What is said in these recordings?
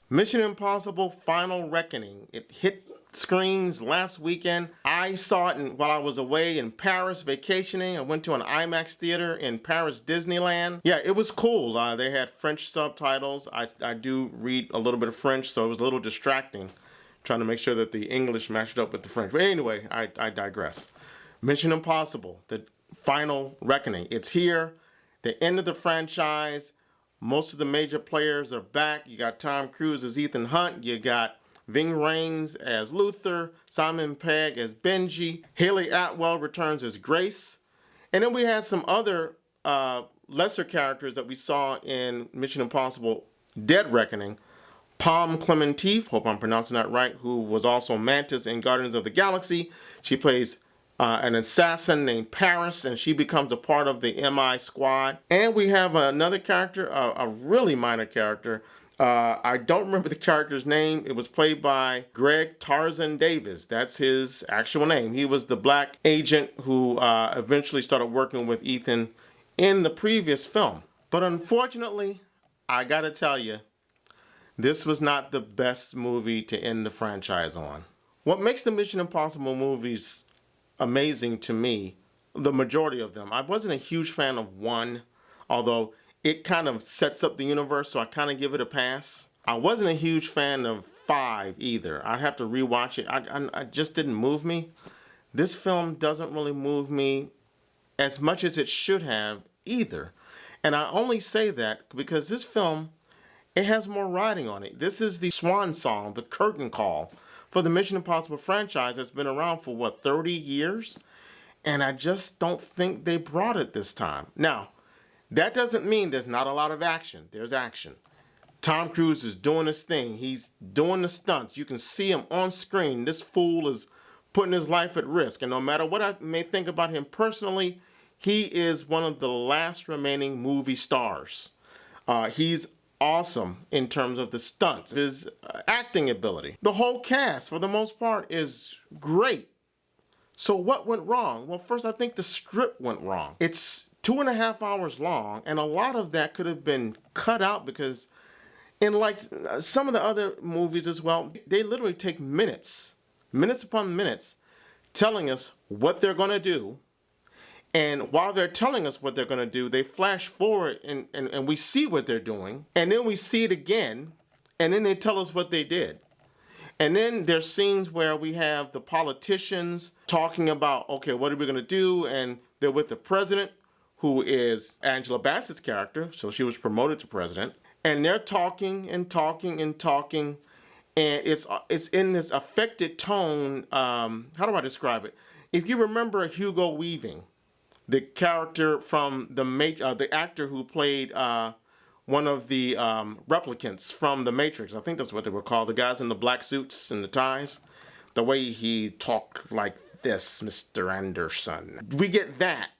Mission Impossible Final Reckoning. It hit screens last weekend. I saw it while I was away in Paris vacationing. I went to an IMAX theater in Paris Disneyland. Yeah, it was cool. They had French subtitles. I do read a little bit of French, so it was a little distracting trying to make sure that the English matched up with the French. But anyway, I digress. Mission Impossible, the Final Reckoning. It's here. The end of the franchise. Most of the major players are back. You got Tom Cruise as Ethan Hunt. You got Ving Rhames as Luther. Simon Pegg as Benji. Haley Atwell returns as Grace. And then we had some other lesser characters that we saw in Mission Impossible Dead Reckoning. Palm Clementif, hope I'm pronouncing that right, who was also Mantis in Guardians of the Galaxy. She plays an assassin named Paris, and she becomes a part of the MI squad. And we have another character, a really minor character. I don't remember the character's name. It was played by Greg Tarzan Davis. That's his actual name. He was the black agent who eventually started working with Ethan in the previous film. But unfortunately, I gotta tell you, this was not the best movie to end the franchise on. What makes the Mission Impossible movies amazing to me, the majority of them, I wasn't a huge fan of 1, although it kind of sets up the universe, so I kind of give it a pass. I wasn't a huge fan of 5 either. I'd have to rewatch it. I just didn't move me. This film doesn't really move me as much as it should have either. And I only say that because this film, it has more riding on it. This is the swan song, the curtain call for the Mission Impossible franchise that's been around for, 30 years? And I just don't think they brought it this time. Now, that doesn't mean there's not a lot of action. There's action. Tom Cruise is doing his thing. He's doing the stunts. You can see him on screen. This fool is putting his life at risk. And no matter what I may think about him personally, he is one of the last remaining movie stars. He's awesome in terms of the stunts, his acting ability. The whole cast, for the most part, is great. So what went wrong? Well, first, I think the script went wrong. It's 2.5 hours long, and a lot of that could have been cut out because in like some of the other movies as well, they literally take minutes upon minutes, telling us what they're going to do. And while they're telling us what they're going to do, they flash forward and we see what they're doing. And then we see it again. And then they tell us what they did. And then there's scenes where we have the politicians talking about, okay, what are we going to do? And they're with the president, who is Angela Bassett's character. So she was promoted to president. And they're talking and talking and talking. And it's in this affected tone. How do I describe it? If you remember Hugo Weaving, the character from the actor who played one of the replicants from The Matrix. I think that's what they were called. The guys in the black suits and the ties. The way he talked like this, Mr. Anderson. We get that.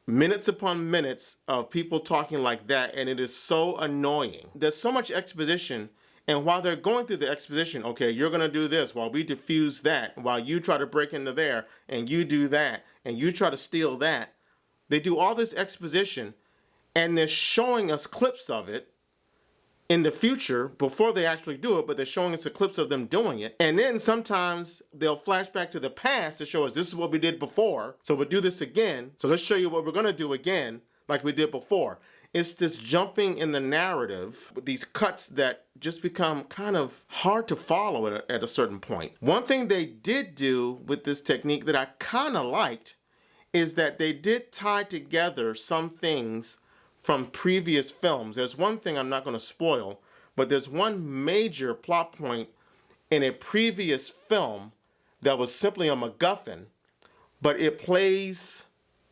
Minutes upon minutes of people talking like that, and it is so annoying. There's so much exposition, and while they're going through the exposition, okay, you're going to do this while we defuse that, while you try to break into there, and you do that, and you try to steal that. They do all this exposition, and they're showing us clips of it in the future before they actually do it, but they're showing us the clips of them doing it. And then sometimes they'll flash back to the past to show us this is what we did before, so we'll do this again. So let's show you what we're going to do again like we did before. It's this jumping in the narrative with these cuts that just become kind of hard to follow at a certain point. One thing they did do with this technique that I kind of liked is that they did tie together some things from previous films. There's one thing I'm not going to spoil, but there's one major plot point in a previous film that was simply a MacGuffin, but it plays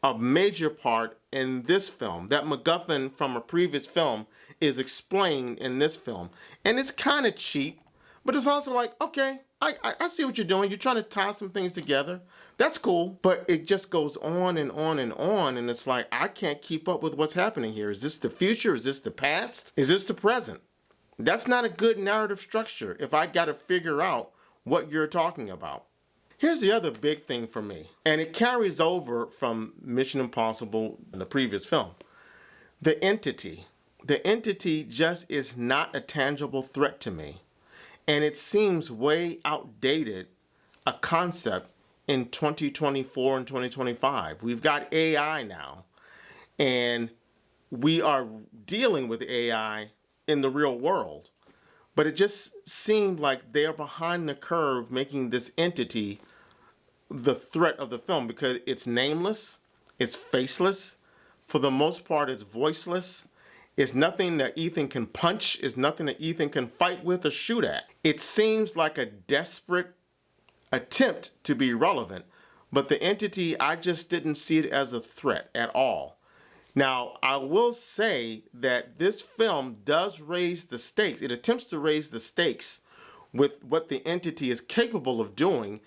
a major part in this film. That MacGuffin from a previous film is explained in this film. And it's kind of cheap, but it's also like, okay, I see what you're doing. You're trying to tie some things together. That's cool. But it just goes on and on and on. And it's like, I can't keep up with what's happening here. Is this the future? Is this the past? Is this the present? That's not a good narrative structure if I got to figure out what you're talking about. Here's the other big thing for me, and it carries over from Mission Impossible in the previous film. The entity. The entity just is not a tangible threat to me. And it seems way outdated a concept in 2024 and 2025. We've got AI now, and we are dealing with AI in the real world. But it just seemed like they're behind the curve making this entity the threat of the film because it's nameless, it's faceless, for the most part it's voiceless. It's nothing that Ethan can punch, it's nothing that Ethan can fight with or shoot at. It seems like a desperate attempt to be relevant, but the entity, I just didn't see it as a threat at all. Now, I will say that this film does raise the stakes. It attempts to raise the stakes with what the entity is capable of doing,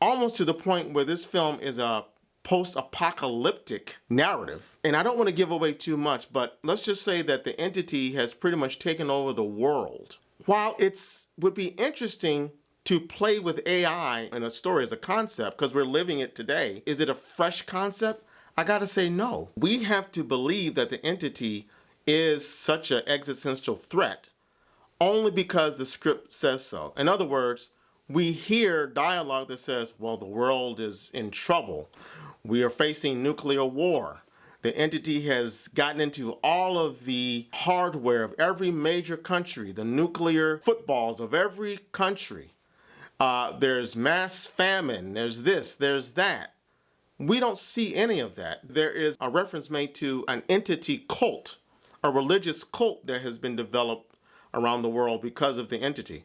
almost to the point where this film is a post-apocalyptic narrative. And I don't want to give away too much, but let's just say that the entity has pretty much taken over the world. While it would be interesting to play with AI in a story as a concept, because we're living it today, is it a fresh concept? I gotta say no. We have to believe that the entity is such an existential threat only because the script says so. In other words, we hear dialogue that says, well, the world is in trouble. We are facing nuclear war. The entity has gotten into all of the hardware of every major country, the nuclear footballs of every country. There's mass famine, there's this, there's that. We don't see any of that. There is a reference made to an entity cult, a religious cult that has been developed around the world because of the entity.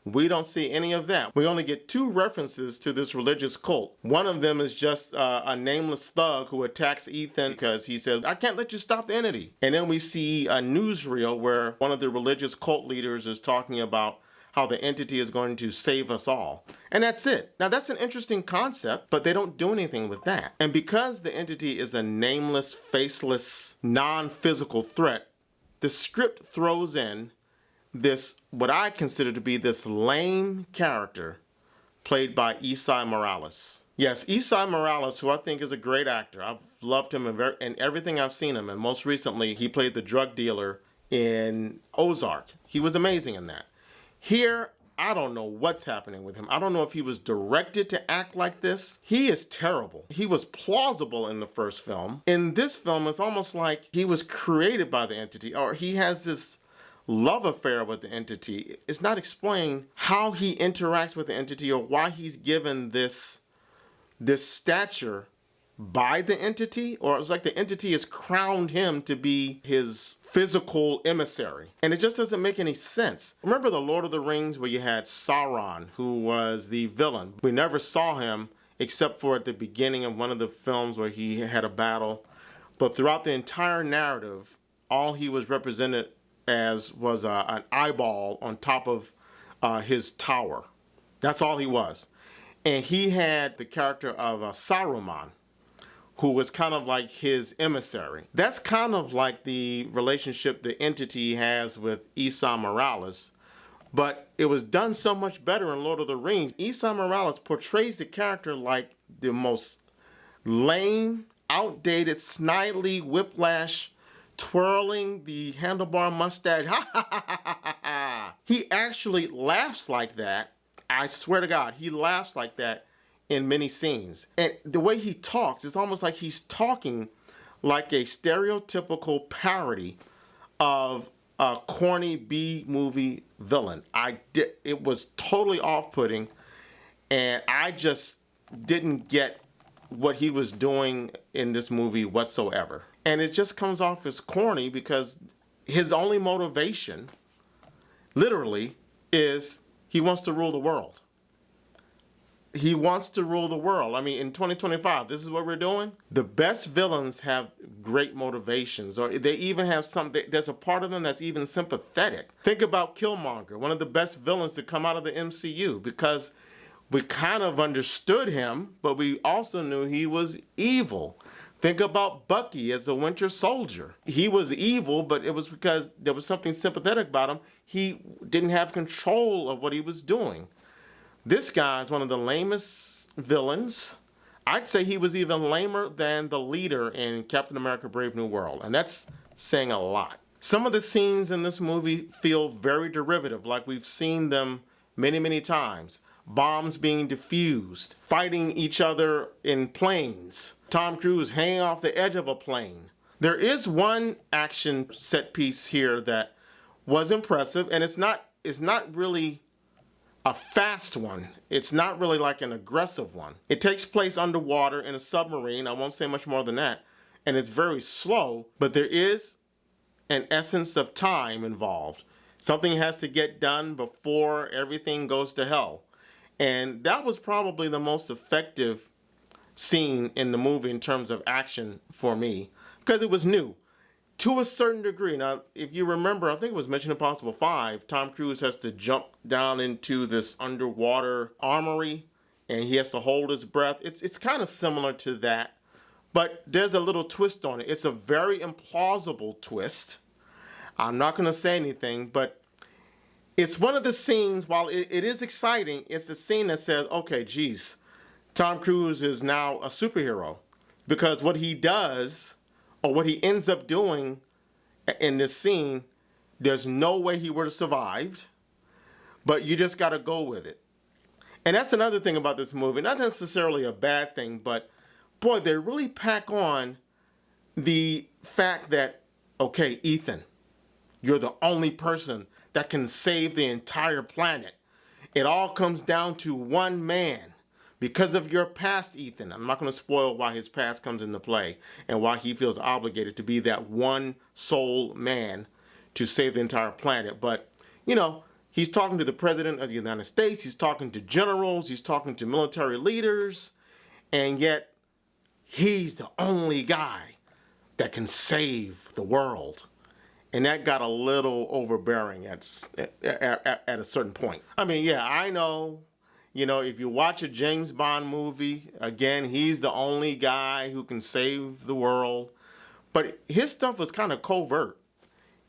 We don't see any of that. We only get two references to this religious cult. One of them is just a nameless thug who attacks Ethan because he says, I can't let you stop the entity. And then we see a newsreel where one of the religious cult leaders is talking about how the entity is going to save us all. And that's it. Now that's an interesting concept, but they don't do anything with that. And because the entity is a nameless, faceless, non-physical threat, the script throws in this, what I consider to be this lame character played by Esai Morales. Yes, Esai Morales, who I think is a great actor. I've loved him in everything I've seen him. And most recently, he played the drug dealer in Ozark. He was amazing in that. Here, I don't know what's happening with him. I don't know if he was directed to act like this. He is terrible. He was plausible in the first film. In this film, it's almost like he was created by the entity, or he has this love affair with the entity. It's not explained how he interacts with the entity or why he's given this stature by the entity, or it's like the entity has crowned him to be his physical emissary. And it just doesn't make any sense. Remember the Lord of the Rings where you had Sauron, who was the villain. We never saw him except for at the beginning of one of the films where he had a battle. But throughout the entire narrative, all he was represented as was an eyeball on top of his tower. That's all he was. And he had the character of Saruman, who was kind of like his emissary. That's kind of like the relationship the entity has with Esai Morales, but it was done so much better in Lord of the Rings. Esai Morales portrays the character like the most lame, outdated, snidely, whiplash, twirling the handlebar mustache. He actually laughs like that. I swear to God, he laughs like that in many scenes. And the way he talks, it's almost like he's talking like a stereotypical parody of a corny B-movie villain. It was totally off-putting, and I just didn't get what he was doing in this movie whatsoever. And it just comes off as corny because his only motivation, literally, is he wants to rule the world. He wants to rule the world. I mean, in 2025, this is what we're doing. The best villains have great motivations, or they even have there's a part of them that's even sympathetic. Think about Killmonger, one of the best villains to come out of the MCU, because we kind of understood him, but we also knew he was evil. Think about Bucky as the Winter Soldier. He was evil, but it was because there was something sympathetic about him. He didn't have control of what he was doing. This guy is one of the lamest villains. I'd say he was even lamer than the leader in Captain America: Brave New World, and that's saying a lot. Some of the scenes in this movie feel very derivative, like we've seen them many, many times. Bombs being defused, fighting each other in planes, Tom Cruise hanging off the edge of a plane. There is one action set piece here that was impressive, and it's not really a fast one. It's not really like an aggressive one. It takes place underwater in a submarine. I won't say much more than that. And it's very slow, but there is an essence of time involved. Something has to get done before everything goes to hell. And that was probably the most effective scene in the movie in terms of action for me, because it was new to a certain degree. Now, if you remember, I think it was Mission Impossible 5, Tom Cruise has to jump down into this underwater armory and he has to hold his breath. It's kind of similar to that, but there's a little twist on it. It's a very implausible twist. I'm not going to say anything, but it's one of the scenes, while it is exciting, it's the scene that says, okay, geez, Tom Cruise is now a superhero. Because what he does, or what he ends up doing in this scene, there's no way he would have survived, but you just got to go with it. And that's another thing about this movie, not necessarily a bad thing, but boy, they really pack on the fact that, okay, Ethan, you're the only person that can save the entire planet. It all comes down to one man. Because of your past, Ethan, I'm not going to spoil why his past comes into play and why he feels obligated to be that one sole man to save the entire planet. But, you know, he's talking to the President of the United States, he's talking to generals, he's talking to military leaders, and yet he's the only guy that can save the world. And that got a little overbearing at a certain point. I mean, yeah, I know, you know, if you watch a James Bond movie, again, he's the only guy who can save the world. But his stuff was kind of covert.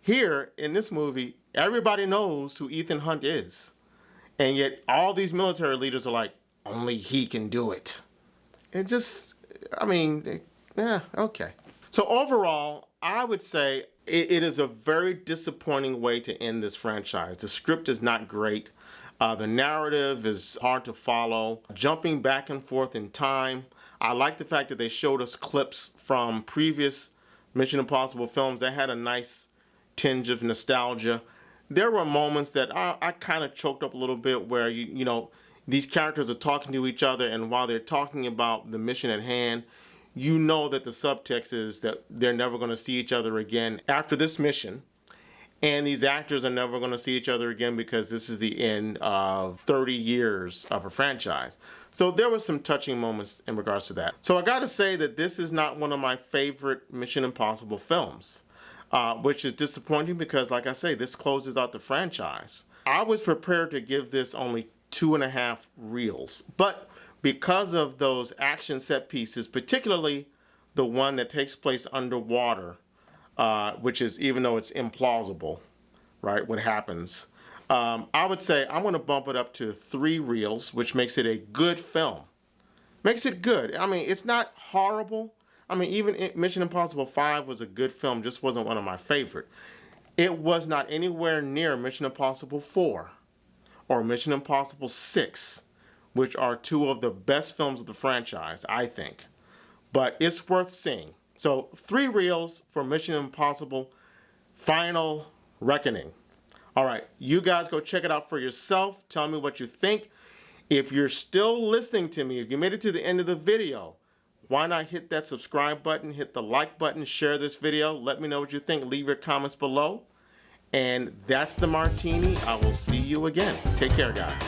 Here, in this movie, everybody knows who Ethan Hunt is. And yet all these military leaders are like, only he can do it. It just, I mean, yeah, okay. So overall, I would say it is a very disappointing way to end this franchise. The script is not great. The narrative is hard to follow. Jumping back and forth in time. I like the fact that they showed us clips from previous Mission Impossible films that had a nice tinge of nostalgia. There were moments that I kind of choked up a little bit where, you know, these characters are talking to each other, and while they're talking about the mission at hand, you know that the subtext is that they're never going to see each other again after this mission. And these actors are never going to see each other again because this is the end of 30 years of a franchise. So there were some touching moments in regards to that. So I got to say that this is not one of my favorite Mission Impossible films, which is disappointing because, like I say, this closes out the franchise. I was prepared to give this only 2.5 reels, but because of those action set pieces, particularly the one that takes place underwater, which is, even though it's implausible, right, what happens, I would say I'm going to bump it up to 3 reels, which makes it a good film. Makes it good. I mean, it's not horrible. I mean, even Mission Impossible 5 was a good film, just wasn't one of my favorite. It was not anywhere near Mission Impossible 4 or Mission Impossible 6, which are 2 of the best films of the franchise, I think. But it's worth seeing. So 3 reels for Mission Impossible Final Reckoning. All right, you guys go check it out for yourself. Tell me what you think. If you're still listening to me, if you made it to the end of the video, why not hit that subscribe button, hit the like button, share this video. Let me know what you think. Leave your comments below. And that's the Martini. I will see you again. Take care, guys.